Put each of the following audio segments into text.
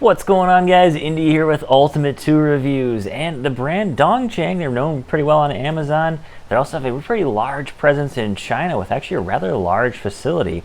What's going on, guys? Indy here with Ultimate 2 Reviews, and the brand DongCheng, they're known pretty well on Amazon. They also have a pretty large presence in China with actually a rather large facility.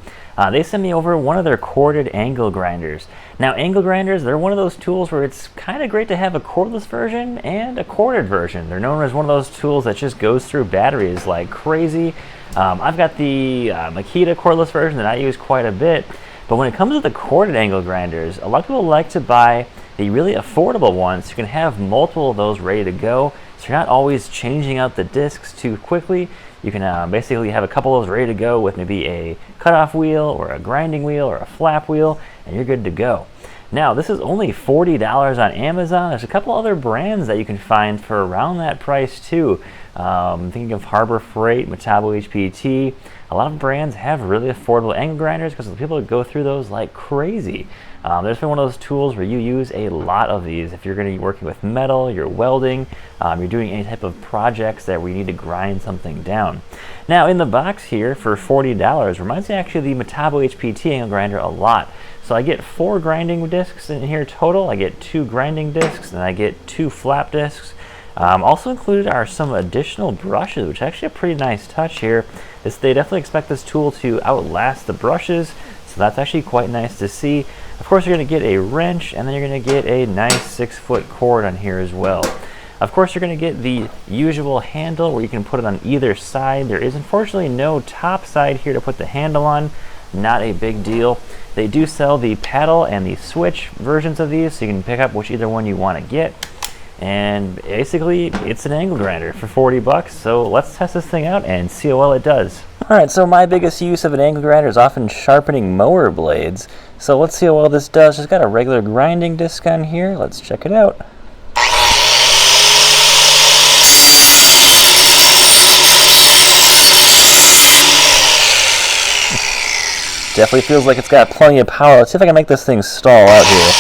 They sent me over one of their corded angle grinders. Now, angle grinders, they're one of those tools where it's kind of great to have a cordless version and a corded version. They're known as one of those tools that just goes through batteries like crazy. I've got the Makita cordless version that I use quite a bit. But when it comes to the corded angle grinders, a lot of people like to buy the really affordable ones. You can have multiple of those ready to go, so you're not always changing out the discs too quickly. You can basically have a couple of those ready to go with maybe a cutoff wheel or a grinding wheel or a flap wheel, and you're good to go. Now, this is only $40 on Amazon. There's a couple other brands that you can find for around that price too. Thinking of Harbor Freight, Metabo HPT. A lot of brands have really affordable angle grinders because people go through those like crazy. There's been one of those tools where you use a lot of these. If you're going to be working with metal, you're welding, you're doing any type of projects that where you need to grind something down. Now, in the box here for $40 reminds me actually of the Metabo HPT angle grinder a lot. So I get 4 grinding discs in here total. I get 2 grinding discs and I get 2 flap discs. Also included are some additional brushes, which is actually a pretty nice touch here. They definitely expect this tool to outlast the brushes, so that's actually quite nice to see. Of course, you're going to get a wrench, and then you're going to get a nice 6-foot cord on here as well. Of course, you're going to get the usual handle where you can put it on either side. There is unfortunately no top side here to put the handle on. Not a big deal. They do sell the paddle and the switch versions of these, so you can pick up which either one you want to get. And basically, it's an angle grinder for $40, so let's test this thing out and see how well it does. Alright, so my biggest use of an angle grinder is often sharpening mower blades. So let's see how well this does. Just got a regular grinding disc on here. Let's check it out. Definitely feels like it's got plenty of power. Let's see if I can make this thing stall out here.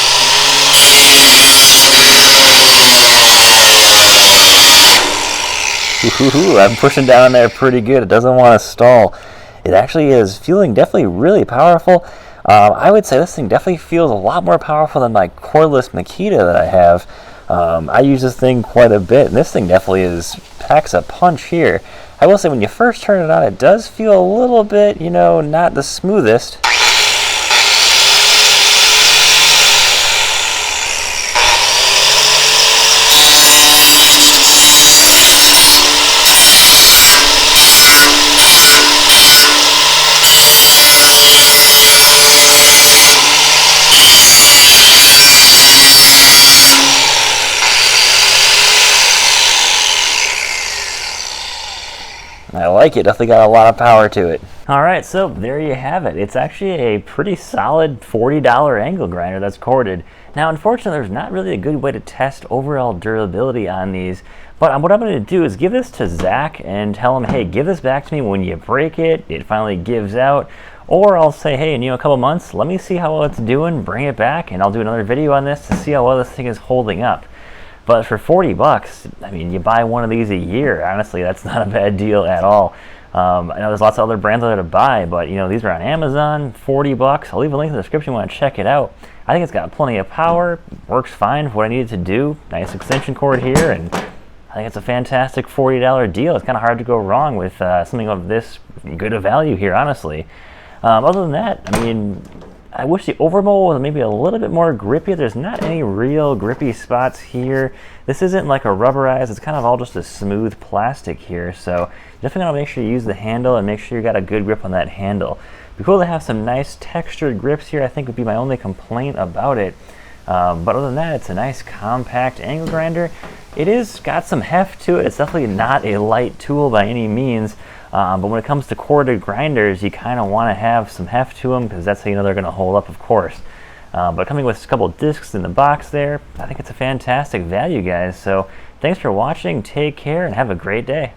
I'm pushing down there pretty good. It doesn't want to stall. It actually is feeling definitely really powerful. I would say this thing definitely feels a lot more powerful than my cordless Makita that I have. I use this thing quite a bit, and this thing definitely packs a punch here. I will say when you first turn it on, it does feel a little bit, not the smoothest. I like it, definitely got a lot of power to it. Alright, so there you have it. It's actually a pretty solid $40 angle grinder that's corded. Now, unfortunately, there's not really a good way to test overall durability on these, but what I'm going to do is give this to Zach and tell him, hey, give this back to me when you break it, it finally gives out. Or I'll say, hey, in a couple months, let me see how well it's doing, bring it back, and I'll do another video on this to see how well this thing is holding up. But for $40, I mean, you buy one of these a year. Honestly, that's not a bad deal at all. I know there's lots of other brands out there to buy, but these are on Amazon, $40. I'll leave a link in the description if you want to check it out. I think it's got plenty of power, works fine for what I needed to do. Nice extension cord here, and I think it's a fantastic $40 deal. It's kind of hard to go wrong with something of this good a value here, honestly. Other than that, I mean, I wish the overmold was maybe a little bit more grippy. There's not any real grippy spots here. This isn't like a rubberized, it's kind of all just a smooth plastic here. So you definitely want to make sure you use the handle and make sure you got a good grip on that handle. It'd be cool to have some nice textured grips here, I think would be my only complaint about it. But other than that, it's a nice compact angle grinder. It is got some heft to it. It's definitely not a light tool by any means. But when it comes to corded grinders, you kind of want to have some heft to them because that's how you know they're going to hold up, of course. But coming with a couple discs in the box there, I think it's a fantastic value, guys. So thanks for watching, take care, and have a great day.